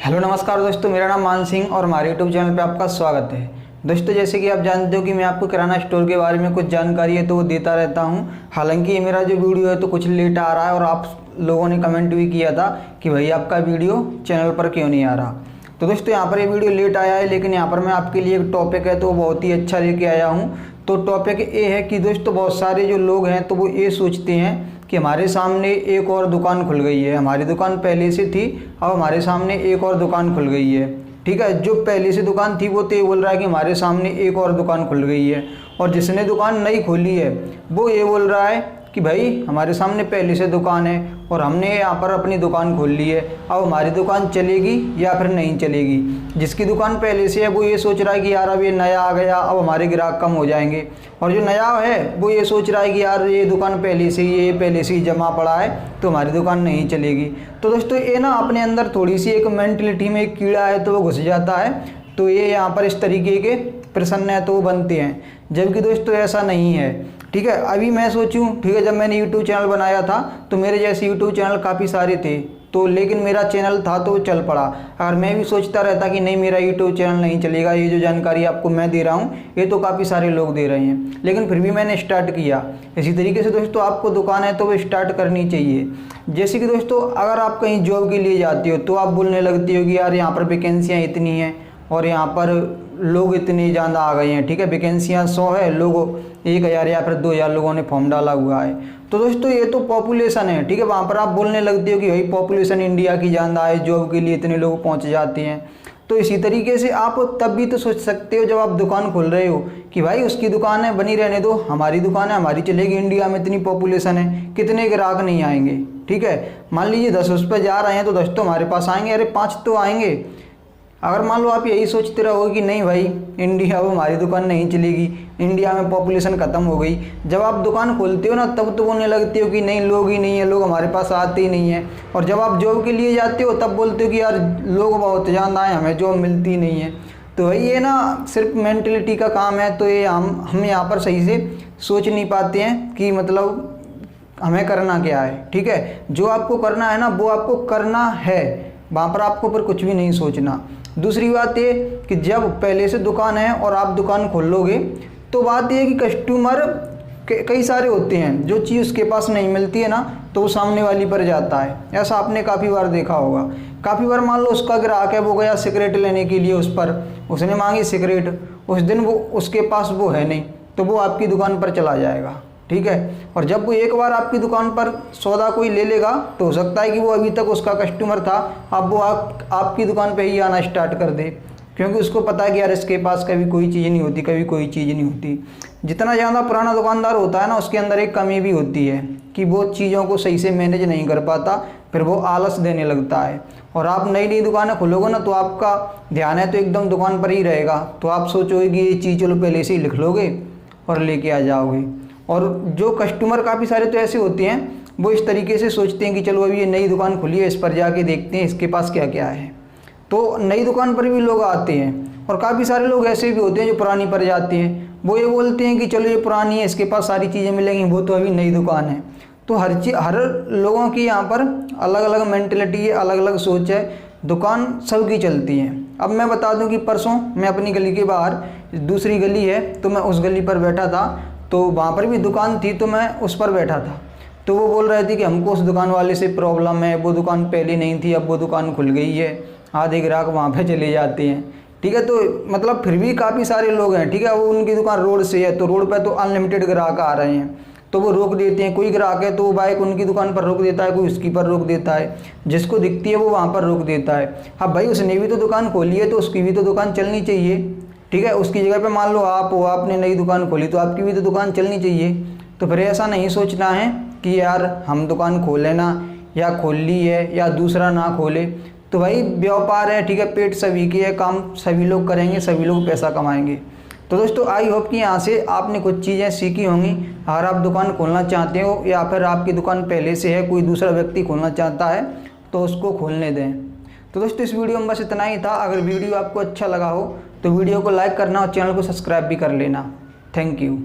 Hello नमस्कार दोस्तों, मेरा नाम मान सिंह और हमारे यूट्यूब चैनल पे आपका स्वागत है। दोस्तों, जैसे कि आप जानते हो कि मैं आपको किराना स्टोर के बारे में कुछ जानकारी है तो वो देता रहता हूँ। हालांकि ये मेरा जो वीडियो है तो कुछ लेट आ रहा है और आप लोगों ने कमेंट भी किया था कि भाई आपका वीडियो चैनल पर क्यों नहीं आ रहा। तो दोस्तों, यहाँ पर ये वीडियो लेट आया है, लेकिन यहाँ पर मैं आपके लिए एक टॉपिक है तो वो बहुत ही अच्छा लेके आया हूँ। तो टॉपिक ये है कि दोस्तों, बहुत सारे जो लोग हैं तो वो ये सोचते हैं कि हमारे सामने एक और दुकान खुल गई है। हमारी दुकान पहले से थी, अब हमारे सामने एक और दुकान खुल गई है। ठीक है, जो पहले से दुकान थी वो तो ये बोल रहा है कि हमारे सामने एक और दुकान खुल गई है, और जिसने दुकान नई खोली है वो ये बोल रहा है कि भाई हमारे सामने पहले से दुकान है और हमने यहाँ पर अपनी दुकान खोल ली है, अब हमारी दुकान चलेगी या फिर नहीं चलेगी। जिसकी दुकान पहले से है वो ये सोच रहा है कि यार अब ये नया आ गया, अब हमारे ग्राहक कम हो जाएंगे, और जो नया है वो ये सोच रहा है कि यार ये दुकान पहले से ही जमा पड़ा है तो हमारी दुकान नहीं चलेगी। तो दोस्तों, ये ना अपने अंदर थोड़ी सी एक मेंटलिटी में एक कीड़ा है तो वो घुस जाता है, तो ये यहाँ पर इस तरीके के प्रश्न है तो वो बनते हैं, जबकि दोस्तों ऐसा नहीं है। ठीक है, अभी मैं सोचूं, ठीक है, जब मैंने यूट्यूब चैनल बनाया था तो मेरे जैसे यूट्यूब चैनल काफ़ी सारे थे, तो लेकिन मेरा चैनल था तो वो चल पड़ा। अगर मैं भी सोचता रहता कि नहीं मेरा यूट्यूब चैनल नहीं चलेगा, ये जो जानकारी आपको मैं दे रहा हूँ ये तो काफ़ी सारे लोग दे रहे हैं, लेकिन फिर भी मैंने स्टार्ट किया। इसी तरीके से दोस्तों, आपको दुकान है तो वो स्टार्ट करनी चाहिए। जैसे कि दोस्तों, अगर आप कहीं जॉब के लिए जाते हो तो आप बोलने लगती हो कि यार यहाँ पर वैकेंसियाँ इतनी हैं और यहाँ पर लोग इतने ज़्यादा आ गए हैं। ठीक है, वैकेंसियाँ 100 है, लोग 1000 या फिर 2000 लोगों ने फॉर्म डाला हुआ है। तो दोस्तों, ये तो पॉपुलेशन है। ठीक है, वहाँ पर आप बोलने लगते हो कि भाई पॉपुलेशन इंडिया की ज़्यादा है, जॉब के लिए इतने लोग पहुँच जाते हैं। तो इसी तरीके से आप तब भी तो सोच सकते हो जब आप दुकान खोल रहे हो कि भाई उसकी दुकान है बनी रहने दो, हमारी दुकान है हमारी चलेगी। इंडिया में इतनी पॉपुलेशन है, कितने ग्राहक नहीं आएंगे। ठीक है, मान लीजिए 10 उस पर जा रहे हैं तो 10 तो हमारे पास आएंगे, अरे 5 तो आएंगे। अगर मान लो आप यही सोचते रहोगे कि नहीं भाई इंडिया अब हमारी दुकान नहीं चलेगी, इंडिया में पॉपुलेशन ख़त्म हो गई, जब आप दुकान खोलते हो ना तब तो बोलने लगते हो कि नहीं लोग ही नहीं है, लोग हमारे पास आते ही नहीं है। और जब आप जॉब के लिए जाते हो तब बोलते हो कि यार लोग बहुत ज़्यादा हैं, हमें जॉब मिलती नहीं है। तो ये ना सिर्फ मेंटलिटी का काम है। तो ये हम यहाँ पर सही से सोच नहीं पाते हैं कि मतलब हमें करना क्या है। ठीक है, जो आपको करना है ना वो आपको करना है, वहाँ पर आपको पर कुछ भी नहीं सोचना। दूसरी बात ये कि जब पहले से दुकान है और आप दुकान खोल लोगे तो बात ये है कि कस्टमर कई सारे होते हैं, जो चीज़ उसके पास नहीं मिलती है ना तो वो सामने वाली पर जाता है। ऐसा आपने काफ़ी बार देखा होगा। काफ़ी बार मान लो उसका ग्राहक है, वो गया सिगरेट लेने के लिए, उस पर उसने मांगी सिगरेट, उस दिन वो उसके पास वो है नहीं तो वो आपकी दुकान पर चला जाएगा। ठीक है, और जब वो एक बार आपकी दुकान पर सौदा कोई ले लेगा तो हो सकता है कि वो अभी तक उसका कस्टमर था, अब वो आपकी दुकान पे ही आना स्टार्ट कर दे, क्योंकि उसको पता है कि यार इसके पास कभी कोई चीज़ नहीं होती, कभी कोई चीज़ नहीं होती। जितना ज़्यादा पुराना दुकानदार होता है ना उसके अंदर एक कमी भी होती है कि वो चीज़ों को सही से मैनेज नहीं कर पाता, फिर वो आलस देने लगता है। और आप नई नई दुकानें खोलोगे ना तो आपका ध्यान है तो एकदम दुकान पर ही रहेगा, तो आप सोचोगे कि ये चीज़ चलो पहले से ही लिख लोगे और लेके आ जाओगे। और जो कस्टमर काफ़ी सारे तो ऐसे होते हैं, वो इस तरीके से सोचते हैं कि चलो अभी ये नई दुकान खुली है, इस पर जाके देखते हैं इसके पास क्या क्या है। तो नई दुकान पर भी लोग आते हैं, और काफ़ी सारे लोग ऐसे भी होते हैं जो पुरानी पर जाते हैं, वो ये बोलते हैं कि चलो ये पुरानी है, इसके पास सारी चीज़ें मिलेंगी, वो तो अभी नई दुकान है। तो हर लोगों की यहाँ पर अलग अलग मेंटलिटी है, अलग अलग सोच है, दुकान सबकी चलती है। अब मैं बता दूँ कि परसों मैं अपनी गली के बाहर, दूसरी गली है तो मैं उस गली पर बैठा था, तो वहाँ पर भी दुकान थी तो मैं उस पर बैठा था। तो वो बोल रहे थे कि हमको उस दुकान वाले से प्रॉब्लम है, वो दुकान पहले नहीं थी अब वो दुकान खुल गई है, आधे ग्राहक वहाँ पे चले जाते हैं। ठीक है, तो मतलब फिर भी काफ़ी सारे लोग हैं। ठीक है, वो उनकी दुकान रोड से है तो रोड पर तो अनलिमिटेड ग्राहक आ रहे हैं तो वो रोक देते हैं। कोई ग्राहक है तो वो बाइक उनकी दुकान पर रोक देता है, कोई उसकी पर रोक देता है, जिसको दिखती है वो वहाँ पर रोक देता है। हाँ भाई, उसने भी तो दुकान खोली है तो उसकी भी तो दुकान चलनी चाहिए। ठीक है, उसकी जगह पे मान लो आप हो, आपने नई दुकान खोली तो आपकी भी तो दुकान चलनी चाहिए। तो फिर ऐसा नहीं सोचना है कि यार हम दुकान खोले ना, या खोल ली है या दूसरा ना खोले। तो भाई व्यापार है, ठीक है, पेट सभी की है, काम सभी लोग करेंगे, सभी लोग पैसा कमाएंगे। तो दोस्तों, आई होप कि यहाँ से आपने कुछ चीज़ें सीखी होंगी। अगर आप दुकान खोलना चाहते हो या फिर आपकी दुकान पहले से है, कोई दूसरा व्यक्ति खोलना चाहता है तो उसको खोलने दें। तो दोस्तों, इस वीडियो में बस इतना ही था। अगर वीडियो आपको अच्छा लगा हो तो वीडियो को लाइक करना और चैनल को सब्सक्राइब भी कर लेना। Thank you.